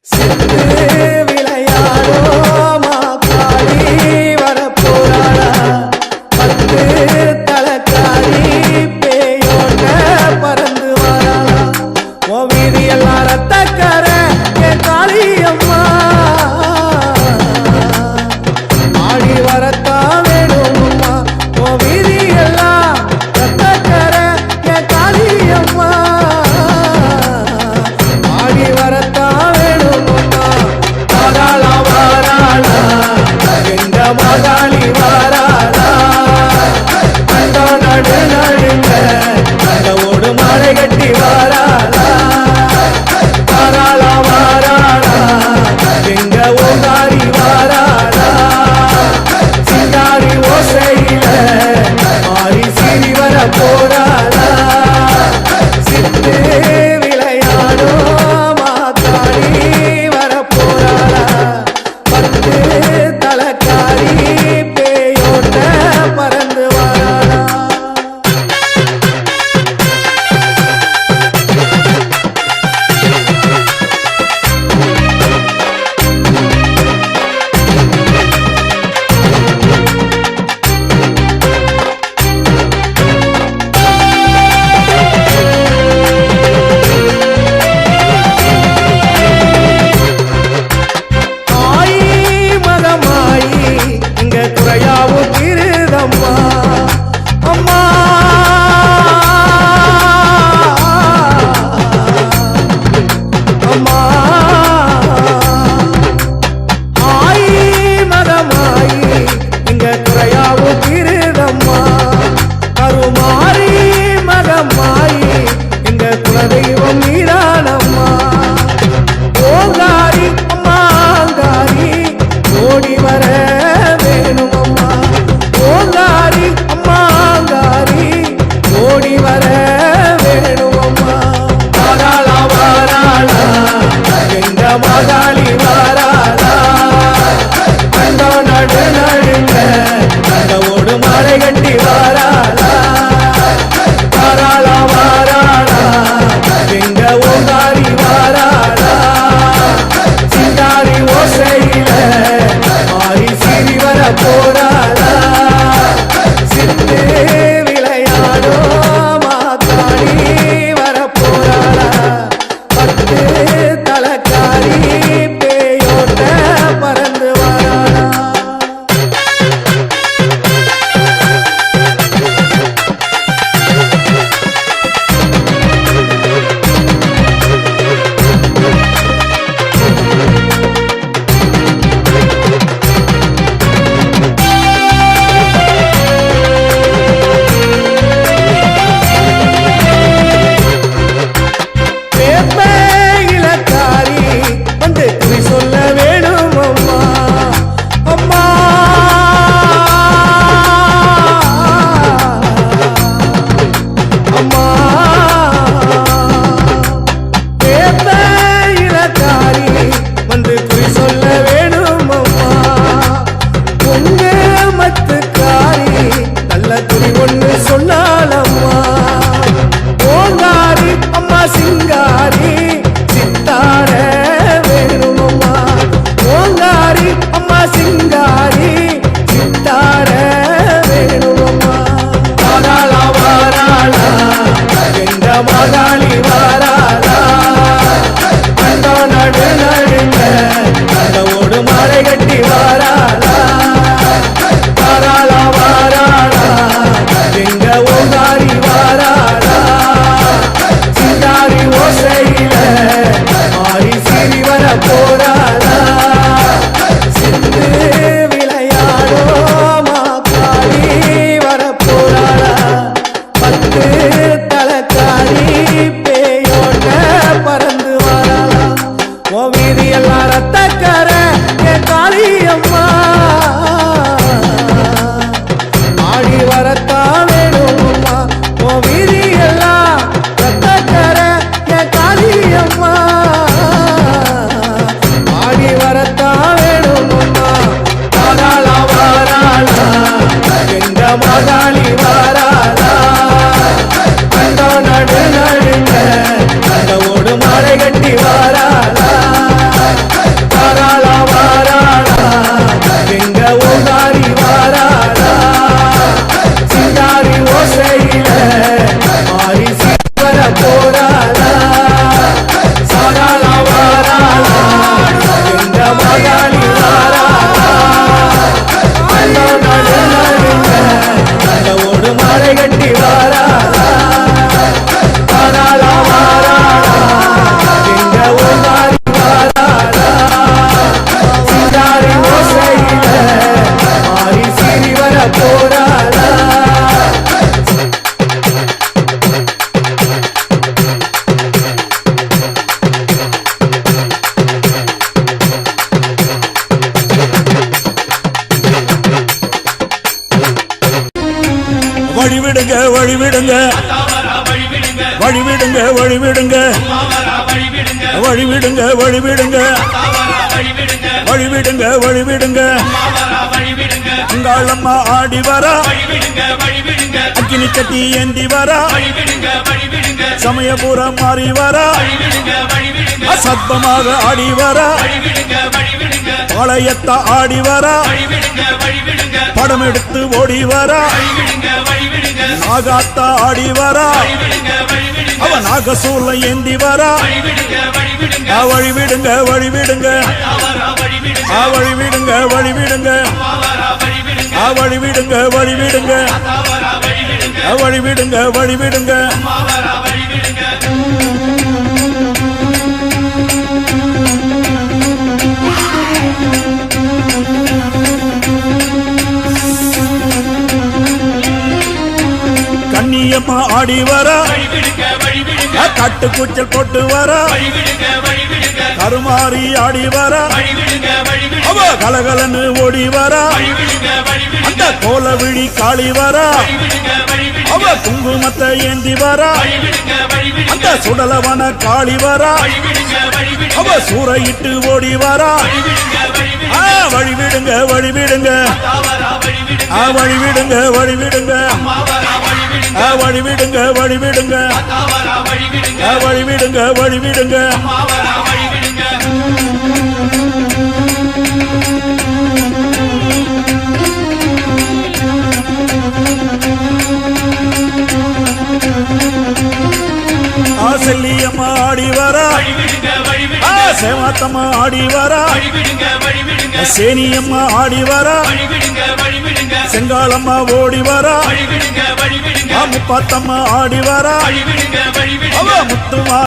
நடு நடுங்க அந்த ஓடு மாலை கட்டி வாராளா வழிவிடுங்க வழிவிடுங்க வழிவிடுங்க வழிவிடுங்க வழிவிடுங்க வழிவிடுங்க வழிவிடுங்க வழிவிடுங்க அங்காளம்மா ஆடி வரா அக்கினி கட்டி ஏந்தி வரா சமயபுரம் மாறி வரா அசத்தமாக ஆடி வரா பாளையத்த ஆடி வரா படம் எடுத்து ஓடி வரா நாகாத்தா ஆடி வரா அவ நாகசூல ஏந்தி வரா வழிவிடுங்க வழிவிடுங்க வழிவிடுங்க வழிவிடுங்க வழிவிடுங்க வழிவிடுங்க வழிவிடுங்க வழிவிடுங்க கண்ணியம்மா ஆடி வரா கட்டு கூச்சல் போட்டு வரா கருமாறி ஆடி வரா அவ கலகலன்னு ஓடி வரா அந்த கோல விழி காளி வரா அவ குங்குமத்தை ஏந்தி வரா அந்த சுடலவன காளி வரா அவ சூறையிட்டு ஓடி வரா வழிவிடுங்க வழிவிடுங்க வழிவிடுங்க வழிவிடுங்க வழிவிடுங்க வழிவிடுங்க வழிவிடுங்க வழிவிடுங்க செல்லியம்மா ஆடி வரா சேவாத்தம்மா ஆடி வரா சேனியம்மா ஆடி வரா செங்காலம்மா ஓடி வரா முப்பாத்தம்மா ஆடி வரா அவ முத்துமா